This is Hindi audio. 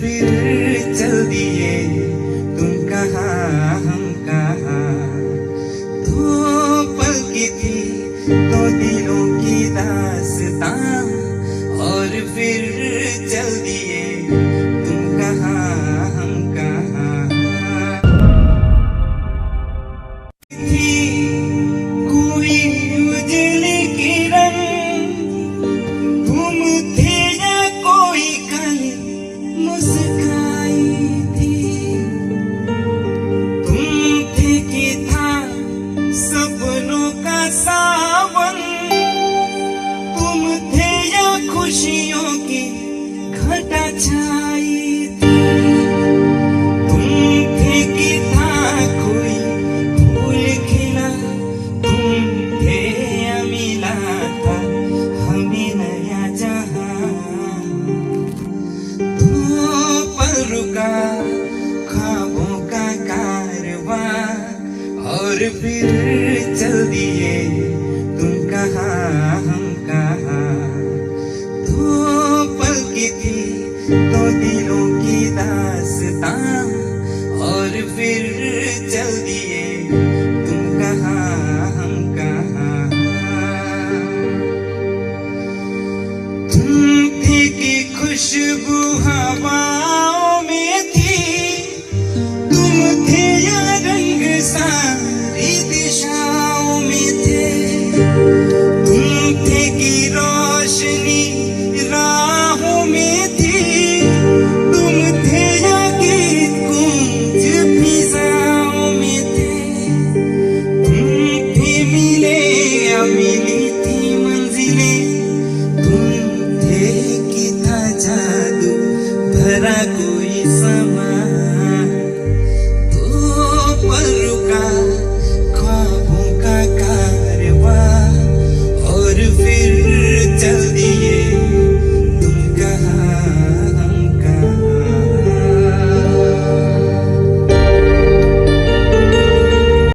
फिर चल दिए तुम कहाँ हम कहाँ। दो पल की थी दो दिलों की दास्तां और फिर चल दिए तुम कहाँ हम कहाँ। थी कोई उजली किरण तुम थे या कोई कल मुस्काई थी। तुम थे कि था सपनों का सावन तुम थे या खुशियों की घटा छाई थी। तुम थे कि था कोई फूल खिला तुम थे या मिला था हमें नया जहां। दो पल रुका ख्वाबों का कारवां और फिर चल दिए